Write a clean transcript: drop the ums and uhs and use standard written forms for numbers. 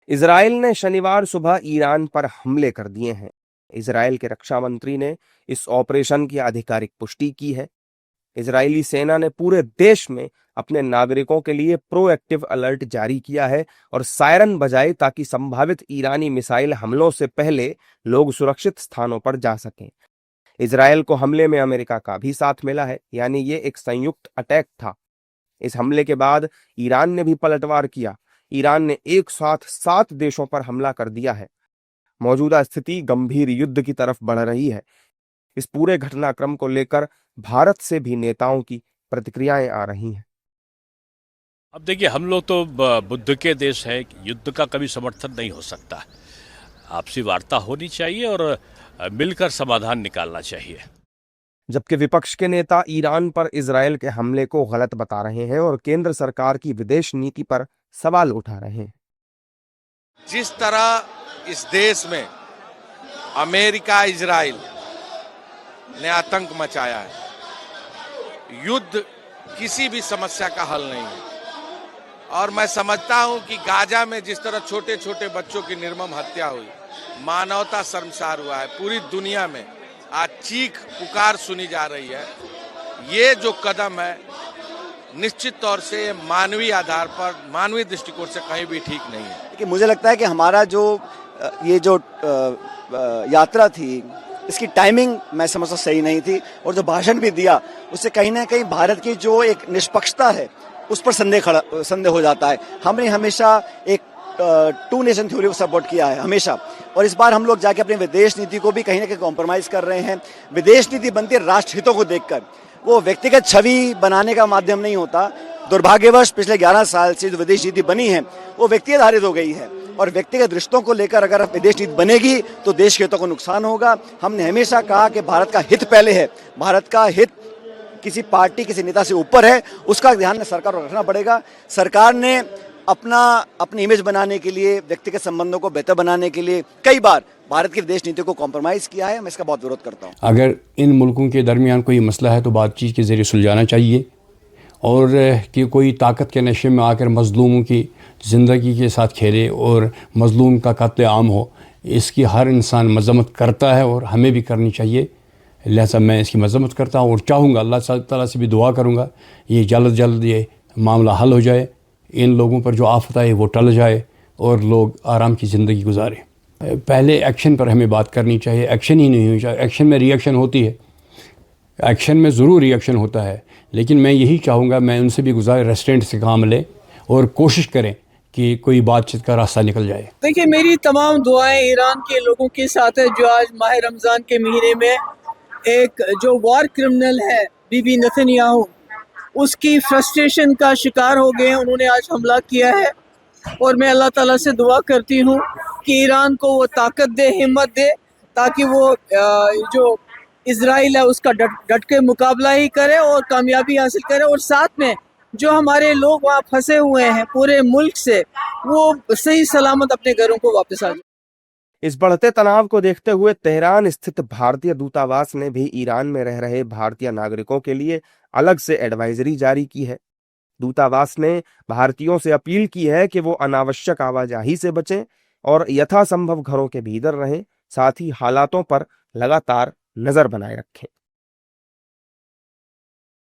Israel ने शनिवार सुबह ईरान पर हमले कर दिए हैं। इजराइल के रक्षा मंत्री ने इस ऑपरेशन की आधिकारिक पुष्टि की है। इजरायली सेना ने पूरे देश में अपने नागरिकों के लिए प्रोएक्टिव अलर्ट जारी किया है और सायरन बजाए ताकि संभावित ईरानी मिसाइल हमलों से पहले लोग सुरक्षित स्थानों पर जा सकें। इजराइल को हमले में अमेरिका का भी साथ मिला है, यानी ये एक संयुक्त अटैक था। इस हमले के बाद ईरान ने भी पलटवार किया। ईरान ने एक साथ 7 देशों पर हमला कर दिया है। मौजूदा स्थिति गंभीर युद्ध की तरफ बढ़ रही है। इस पूरे घटनाक्रम को लेकर भारत से भी नेताओं की प्रतिक्रियाएं आ रही हैं। अब देखिए, हम लोग तो बुद्ध के देश है, युद्ध का कभी समर्थन नहीं हो सकता। आपसी वार्ता होनी चाहिए और मिलकर समाधान निकालना चाहिए। जबकि विपक्ष के नेता ईरान पर इजरायल के हमले को गलत बता रहे हैं और केंद्र सरकार की विदेश नीति पर सवाल उठा रहे हैं। जिस तरह इस देश में अमेरिका इजराइल ने आतंक मचाया है, युद्ध किसी भी समस्या का हल नहीं है। और मैं समझता हूं कि गाजा में जिस तरह छोटे छोटे बच्चों की निर्मम हत्या हुई, मानवता शर्मसार हुआ है। पूरी दुनिया में आज चीख पुकार सुनी जा रही है। ये जो कदम है, निश्चित तौर से मानवीय आधार पर, मानवीय दृष्टिकोण से कहीं भी ठीक नहीं है। कि मुझे लगता है कि हमारा जो ये जो यात्रा थी, इसकी टाइमिंग मैं समझता सही नहीं थी, और जो भाषण भी दिया उससे कहीं ना कहीं भारत की जो एक निष्पक्षता है उस पर संदेह हो जाता है। हमने हमेशा एक 2 नेशन थ्योरी को सपोर्ट किया है हमेशा, और इस बार हम लोग जाके अपनी विदेश नीति को भी कहीं ना कहीं कॉम्प्रोमाइज कर रहे हैं। विदेश नीति बनती है राष्ट्र हितों को देखकर, वो व्यक्तिगत छवि बनाने का माध्यम नहीं होता। दुर्भाग्यवश पिछले 11 साल से जो विदेश नीति बनी है वो व्यक्ति आधारित हो गई है, और व्यक्तिगत रिश्तों को लेकर अगर विदेश नीति बनेगी तो देश के हितों को नुकसान होगा। हमने हमेशा कहा कि भारत का हित पहले है, भारत का हित किसी पार्टी किसी नेता से ऊपर है, उसका ध्यान सरकार को रखना पड़ेगा। सरकार ने अपनी इमेज बनाने के लिए, व्यक्तिगत संबंधों को बेहतर बनाने के लिए कई बार भारत की विदेश नीति को कॉम्प्रोमाइज़ किया है। मैं इसका बहुत विरोध करता हूँ। अगर इन मुल्कों के दरमियान कोई मसला है तो बातचीत के ज़रिए सुलझाना चाहिए, और कि कोई ताकत के नशे में आकर मज़लूमों की ज़िंदगी के साथ खेले और मज़लूम का कत्ल आम हो, इसकी हर इंसान मज़म्मत करता है और हमें भी करनी चाहिए। लिहाजा मैं इसकी मज़म्मत करता हूँ और चाहूँगा, अल्लाह ताला से भी दुआ करूँगा, ये जल्द ये मामला हल हो जाए, इन लोगों पर जो आफत आए वो टल जाए और लोग आराम की ज़िंदगी गुजारें। पहले एक्शन पर हमें बात करनी चाहिए, एक्शन ही नहीं हो चाहिए। एक्शन में रिएक्शन होती है, एक्शन में ज़रूर रिएक्शन होता है, लेकिन मैं यही चाहूँगा, मैं उनसे भी गुजारिश, रेस्टोरेंट से काम लें और कोशिश करें कि कोई बातचीत का रास्ता निकल जाए। देखिए, मेरी तमाम दुआएं ईरान के लोगों के साथ है जो आज माह रमज़ान के महीने में एक जो वॉर क्रिमिनल है बीबी नेतन्याहू, उसकी फ्रस्ट्रेशन का शिकार हो गए हैं। उन्होंने आज हमला किया है, और मैं अल्लाह ताला से दुआ करती हूँ कि ईरान को वो ताकत दे, हिम्मत दे, ताकि वो जो इजराइल है उसका डट के मुकाबला ही करे और कामयाबी हासिल करे, और साथ में जो हमारे लोग वहाँ फंसे हुए हैं पूरे मुल्क से, वो सही सलामत अपने घरों को वापस आ जाए। इस बढ़ते तनाव को देखते हुए तेहरान स्थित भारतीय दूतावास ने भी ईरान में रह रहे भारतीय नागरिकों के लिए अलग से एडवाइजरी जारी की है। दूतावास ने भारतीयों से अपील की है कि वो अनावश्यक आवाजाही से बचें और यथासंभव घरों के भीतर रहें, साथ ही हालातों पर लगातार नजर बनाए रखें।